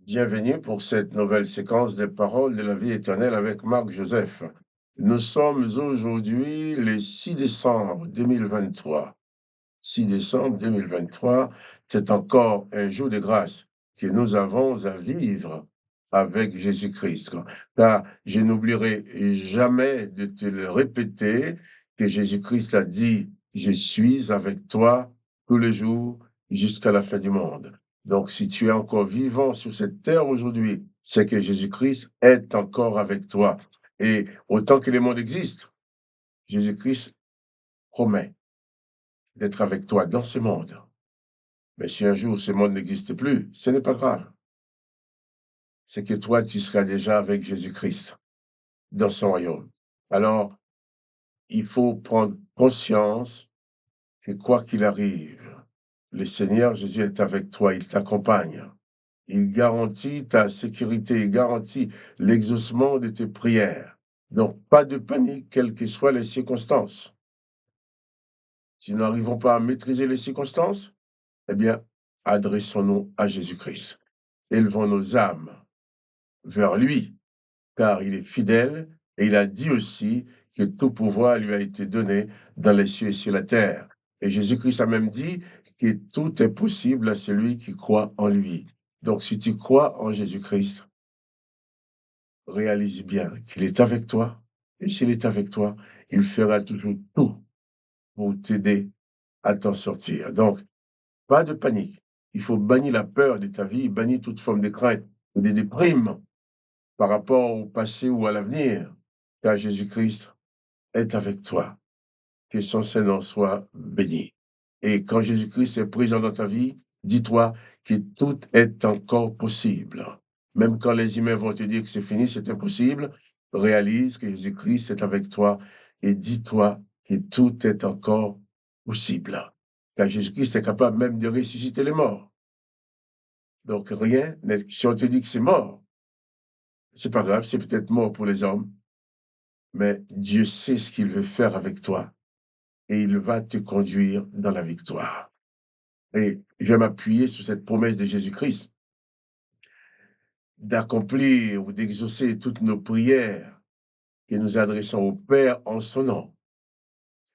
Bienvenue pour cette nouvelle séquence des paroles de la vie éternelle avec Marc Joseph. Nous sommes aujourd'hui le 6 décembre 2023. 6 décembre 2023, c'est encore un jour de grâce que nous avons à vivre avec Jésus-Christ. Car je n'oublierai jamais de te le répéter que Jésus-Christ a dit, je suis avec toi tous les jours jusqu'à la fin du monde. Donc, si tu es encore vivant sur cette terre aujourd'hui, c'est que Jésus-Christ est encore avec toi. Et autant que le monde existe, Jésus-Christ promet d'être avec toi dans ce monde. Mais si un jour ce monde n'existe plus, ce n'est pas grave. C'est que toi, tu seras déjà avec Jésus-Christ dans son royaume. Alors, il faut prendre conscience que quoi qu'il arrive, le Seigneur Jésus est avec toi, il t'accompagne. Il garantit ta sécurité, il garantit l'exaucement de tes prières. Donc, pas de panique, quelles que soient les circonstances. Si nous n'arrivons pas à maîtriser les circonstances, eh bien, adressons-nous à Jésus-Christ. Élevons nos âmes vers lui, car il est fidèle et il a dit aussi que tout pouvoir lui a été donné dans les cieux et sur la terre. Et Jésus-Christ a même dit que tout est possible à celui qui croit en lui. Donc, si tu crois en Jésus-Christ, réalise bien qu'il est avec toi. Et s'il est avec toi, il fera toujours tout pour t'aider à t'en sortir. Donc, pas de panique. Il faut bannir la peur de ta vie, bannir toute forme de crainte ou de déprime par rapport au passé ou à l'avenir, car Jésus-Christ est avec toi. Que son Saint-Nom soit béni. Et quand Jésus-Christ est présent dans ta vie, dis-toi que tout est encore possible. Même quand les humains vont te dire que c'est fini, c'est impossible, réalise que Jésus-Christ est avec toi et dis-toi que tout est encore possible. Car Jésus-Christ est capable même de ressusciter les morts. Donc rien n'est, si on te dit que c'est mort, c'est pas grave, c'est peut-être mort pour les hommes, mais Dieu sait ce qu'il veut faire avec toi et il va te conduire dans la victoire. Et je vais m'appuyer sur cette promesse de Jésus-Christ d'accomplir ou d'exaucer toutes nos prières que nous adressons au Père en son nom.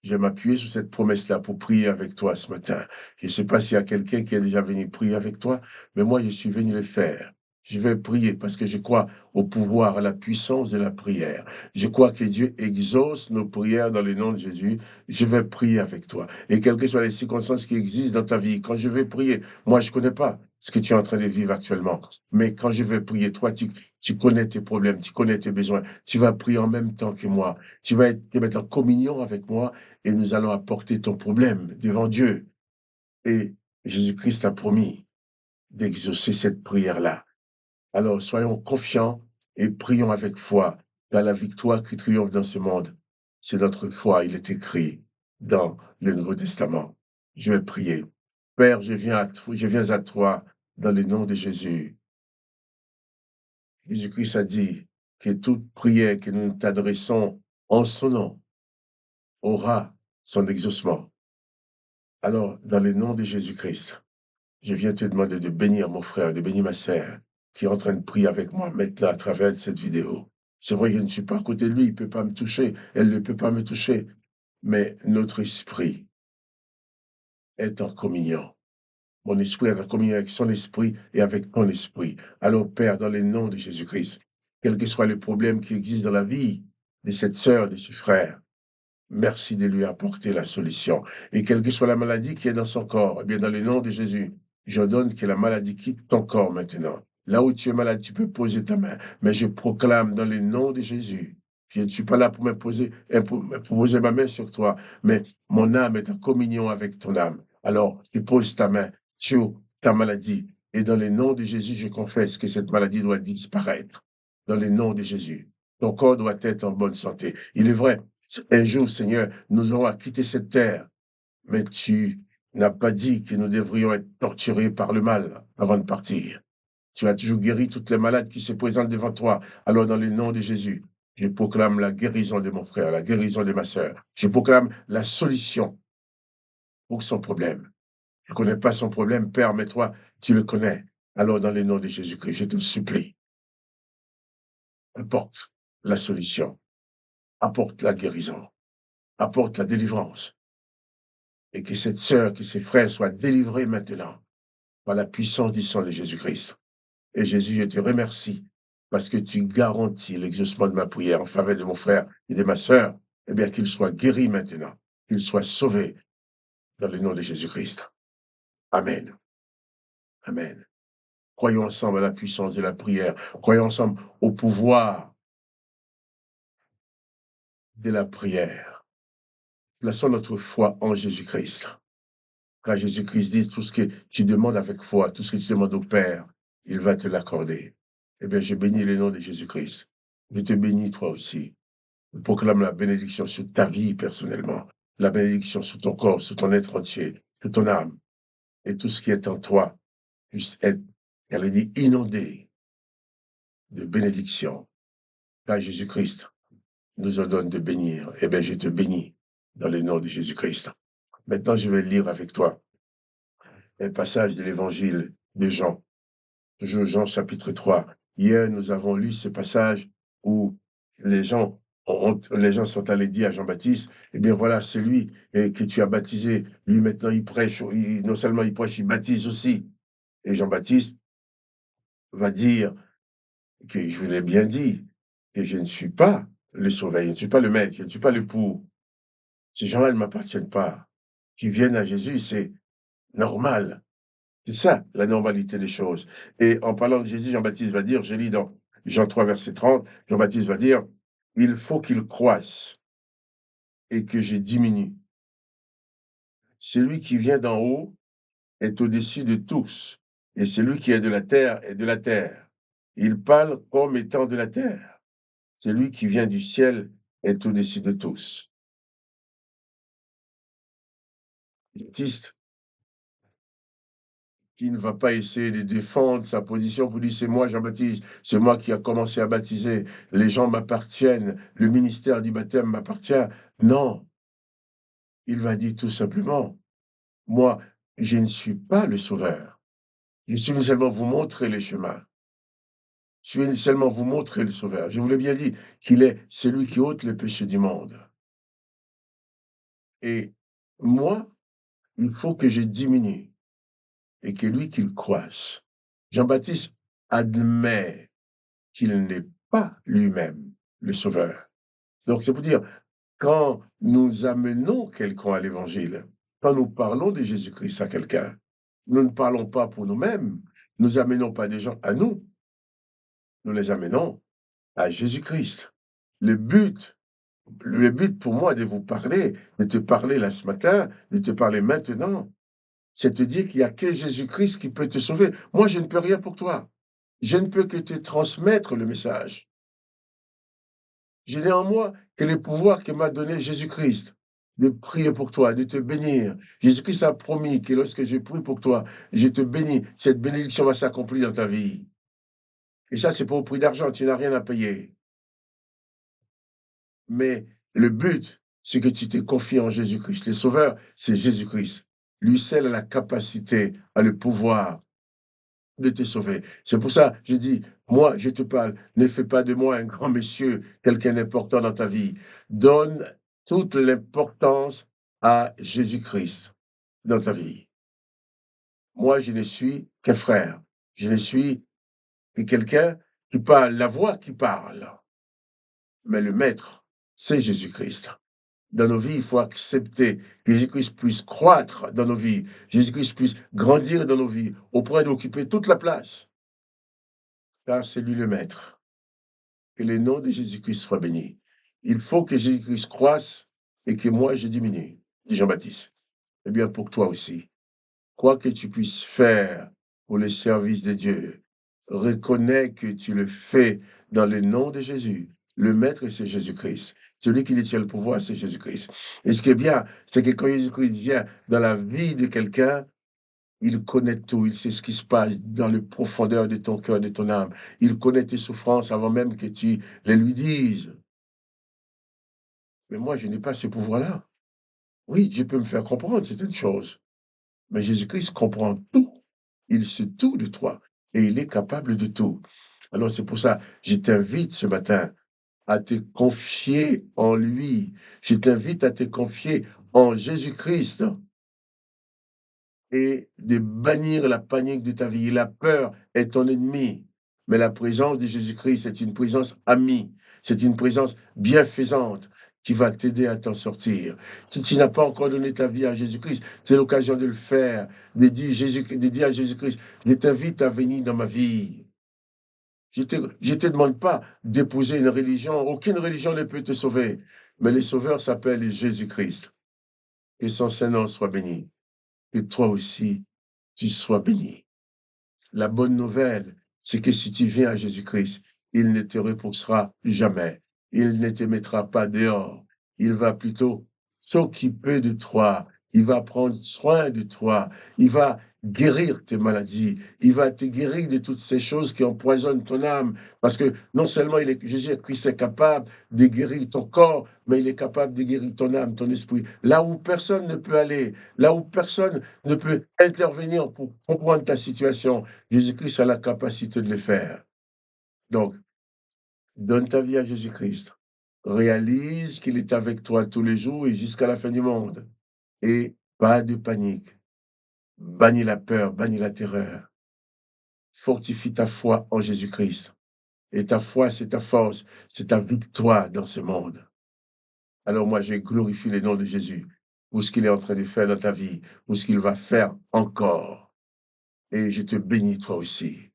Je vais m'appuyer sur cette promesse-là pour prier avec toi ce matin. Je ne sais pas s'il y a quelqu'un qui est déjà venu prier avec toi, mais moi, je suis venu le faire. Je vais prier parce que je crois au pouvoir, à la puissance de la prière. Je crois que Dieu exauce nos prières dans le nom de Jésus. Je vais prier avec toi. Et quelles que soient les circonstances qui existent dans ta vie, quand je vais prier, moi, je ne connais pas ce que tu es en train de vivre actuellement. Mais quand je vais prier, toi, tu connais tes problèmes, tu connais tes besoins. Tu vas prier en même temps que moi. Te mettre en communion avec moi et nous allons apporter ton problème devant Dieu. Et Jésus-Christ a promis d'exaucer cette prière-là. Alors soyons confiants et prions avec foi, car la victoire qui triomphe dans ce monde, c'est notre foi. Il est écrit dans le Nouveau Testament. Je vais prier. Père, je viens à toi dans le nom de Jésus. Jésus-Christ a dit que toute prière que nous t'adressons en son nom aura son exaucement. Alors, dans le nom de Jésus-Christ, je viens te demander de bénir mon frère, de bénir ma sœur, qui est en train de prier avec moi maintenant à travers cette vidéo. C'est vrai que je ne suis pas à côté de lui, il ne peut pas me toucher, elle ne peut pas me toucher, mais notre esprit est en communion. Mon esprit est en communion avec son esprit et avec ton esprit. Alors, Père, dans le nom de Jésus-Christ, quel que soit le problème qui existe dans la vie de cette sœur, de ce frère, merci de lui apporter la solution. Et quelle que soit la maladie qui est dans son corps, eh bien, dans le nom de Jésus, j'ordonne que la maladie quitte ton corps maintenant. Là où tu es malade, tu peux poser ta main. Mais je proclame dans le nom de Jésus. Je ne suis pas là pour pour poser ma main sur toi, mais mon âme est en communion avec ton âme. Alors, tu poses ta main sur ta maladie. Et dans le nom de Jésus, je confesse que cette maladie doit disparaître. Dans le nom de Jésus. Ton corps doit être en bonne santé. Il est vrai, un jour, Seigneur, nous aurons à quitter cette terre, mais tu n'as pas dit que nous devrions être torturés par le mal avant de partir. Tu as toujours guéri toutes les malades qui se présentent devant toi. Alors, dans le nom de Jésus, je proclame la guérison de mon frère, la guérison de ma sœur. Je proclame la solution pour son problème. Je ne connais pas son problème, Père, mais toi, tu le connais. Alors, dans le nom de Jésus-Christ, je te supplie, apporte la solution, apporte la guérison, apporte la délivrance, et que cette sœur, que ces frères soient délivrés maintenant par la puissance du sang de Jésus-Christ. Et Jésus, je te remercie parce que tu garantis l'exaucement de ma prière en faveur de mon frère et de ma sœur, eh bien, qu'il soit guéri maintenant, qu'il soit sauvé dans le nom de Jésus-Christ. Amen. Amen. Croyons ensemble à la puissance de la prière. Croyons ensemble au pouvoir de la prière. Plaçons notre foi en Jésus-Christ. Car Jésus-Christ dit tout ce que tu demandes avec foi, tout ce que tu demandes au Père, il va te l'accorder. Eh bien, je bénis le nom de Jésus-Christ. Je te bénis toi aussi. Je proclame la bénédiction sur ta vie personnellement, la bénédiction sur ton corps, sur ton être entier, sur ton âme, et tout ce qui est en toi puisse être, elle dit, inondé de bénédiction. Car Jésus-Christ nous ordonne de bénir. Eh bien, je te bénis dans le nom de Jésus-Christ. Maintenant, je vais lire avec toi un passage de l'évangile de Jean. Jean chapitre 3. Hier, nous avons lu ce passage où les gens, les gens sont allés dire à Jean-Baptiste, eh bien voilà, c'est lui que tu as baptisé. Lui, maintenant, il prêche. Non seulement il prêche, il baptise aussi. Et Jean-Baptiste va dire que je vous l'ai bien dit, que je ne suis pas le sauveur, je ne suis pas le maître, je ne suis pas le pour. Ces gens-là ne m'appartiennent pas. Qui viennent à Jésus, c'est normal. C'est ça, la normalité des choses. Et en parlant de Jésus, Jean-Baptiste va dire, je lis dans Jean 3, verset 30, Jean-Baptiste va dire, il faut qu'il croisse et que je diminue. Celui qui vient d'en haut est au-dessus de tous, et celui qui est de la terre est de la terre. Il parle comme étant de la terre. Celui qui vient du ciel est au-dessus de tous. Baptiste, qui ne va pas essayer de défendre sa position pour dire c'est moi Jean-Baptiste, c'est moi qui a commencé à baptiser, les gens m'appartiennent, le ministère du baptême m'appartient. Non, il va dire tout simplement, moi, je ne suis pas le sauveur. Je suis seulement vous montrer les chemins. Je suis seulement vous montrer le sauveur. Je vous l'ai bien dit, qu'il est celui qui ôte les péchés du monde. Et moi, il faut que je diminue et que lui qu'il croisse. Jean-Baptiste admet qu'il n'est pas lui-même le sauveur. Donc, c'est pour dire, quand nous amenons quelqu'un à l'évangile, quand nous parlons de Jésus-Christ à quelqu'un, nous ne parlons pas pour nous-mêmes, nous amenons pas des gens à nous, nous les amenons à Jésus-Christ. Le but, le but pour moi de vous parler, de te parler là ce matin, de te parler maintenant, c'est de te dire qu'il n'y a que Jésus-Christ qui peut te sauver. Moi, je ne peux rien pour toi. Je ne peux que te transmettre le message. J'ai néanmoins en moi que les pouvoirs que m'a donné Jésus-Christ, de prier pour toi, de te bénir. Jésus-Christ a promis que lorsque je prie pour toi, je te bénis, cette bénédiction va s'accomplir dans ta vie. Et ça, c'est pas au prix d'argent, tu n'as rien à payer. Mais le but, c'est que tu te confies en Jésus-Christ. Le Sauveur, c'est Jésus-Christ. Lui seul a la capacité, a le pouvoir de te sauver. C'est pour ça, je dis, moi, je te parle, ne fais pas de moi un grand monsieur, quelqu'un d'important dans ta vie. Donne toute l'importance à Jésus-Christ dans ta vie. Moi, je ne suis qu'un frère. Je ne suis que quelqu'un qui parle, la voix qui parle. Mais le maître, c'est Jésus-Christ. Dans nos vies, il faut accepter que Jésus-Christ puisse croître dans nos vies. Jésus-Christ puisse grandir dans nos vies, au point d'occuper toute la place. Car c'est lui le maître. Que le nom de Jésus-Christ soit béni. Il faut que Jésus-Christ croisse et que moi je diminue, dit Jean-Baptiste. Eh bien, pour toi aussi, quoi que tu puisses faire pour le service de Dieu, reconnais que tu le fais dans le nom de Jésus. Le Maître, c'est Jésus-Christ. Celui qui détient le pouvoir, c'est Jésus-Christ. Et ce qui est bien, c'est que quand Jésus-Christ vient dans la vie de quelqu'un, il connaît tout, il sait ce qui se passe dans les profondeurs de ton cœur, de ton âme. Il connaît tes souffrances avant même que tu les lui dises. Mais moi, je n'ai pas ce pouvoir-là. Oui, je peux me faire comprendre certaines choses, mais Jésus-Christ comprend tout. Il sait tout de toi. et il est capable de tout. Alors c'est pour ça, je t'invite ce matin à te confier en lui. Je t'invite à te confier en Jésus-Christ et de bannir la panique de ta vie. La peur est ton ennemi, mais la présence de Jésus-Christ est une présence amie, c'est une présence bienfaisante qui va t'aider à t'en sortir. Si tu n'as pas encore donné ta vie à Jésus-Christ, c'est l'occasion de le faire, de dire à Jésus-Christ, je t'invite à venir dans ma vie. Je te demande pas d'épouser une religion, aucune religion ne peut te sauver, mais le Sauveur s'appelle Jésus-Christ. Que son Saint-Nom soit béni, que toi aussi, tu sois béni. La bonne nouvelle, c'est que si tu viens à Jésus-Christ, il ne te repoussera jamais. Il ne te mettra pas dehors. Il va plutôt s'occuper de toi. Il va prendre soin de toi. Il va guérir tes maladies. Il va te guérir de toutes ces choses qui empoisonnent ton âme. Parce que non seulement Jésus-Christ est capable de guérir ton corps, mais il est capable de guérir ton âme, ton esprit. Là où personne ne peut aller, là où personne ne peut intervenir pour comprendre ta situation, Jésus-Christ a la capacité de le faire. Donc, donne ta vie à Jésus-Christ. Réalise qu'il est avec toi tous les jours et jusqu'à la fin du monde. Et pas de panique. Bannis la peur, bannis la terreur. Fortifie ta foi en Jésus-Christ. Et ta foi, c'est ta force, c'est ta victoire dans ce monde. Alors moi, je glorifie le nom de Jésus pour ce qu'il est en train de faire dans ta vie, pour ce qu'il va faire encore. Et je te bénis toi aussi.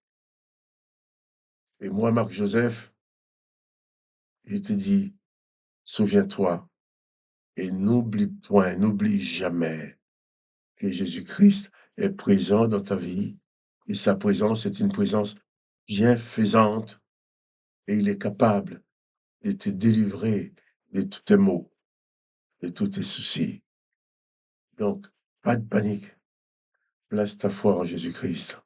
Et moi, Marc Joseph, je te dis, souviens-toi et n'oublie point, n'oublie jamais que Jésus-Christ est présent dans ta vie et sa présence est une présence bienfaisante et il est capable de te délivrer de tous tes maux, de tous tes soucis. Donc, pas de panique, place ta foi en Jésus-Christ.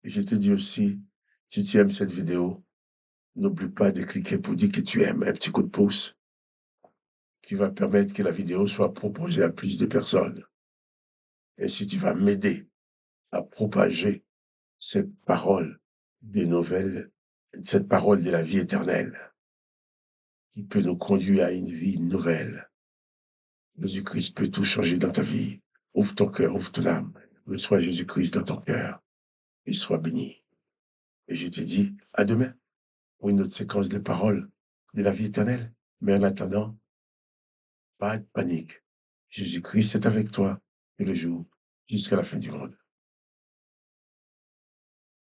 Et je te dis aussi, si tu aimes cette vidéo, n'oublie pas de cliquer pour dire que tu aimes, un petit coup de pouce qui va permettre que la vidéo soit proposée à plus de personnes. Et si tu vas m'aider à propager cette parole des nouvelles, cette parole de la vie éternelle, qui peut nous conduire à une vie nouvelle. Jésus-Christ peut tout changer dans ta vie. Ouvre ton cœur, ouvre ton âme. Reçois Jésus-Christ dans ton cœur et sois béni. Et je te dis à demain pour une autre séquence de paroles de la vie éternelle. Mais en attendant, pas de panique. Jésus-Christ est avec toi tous les jours jusqu'à la fin du monde.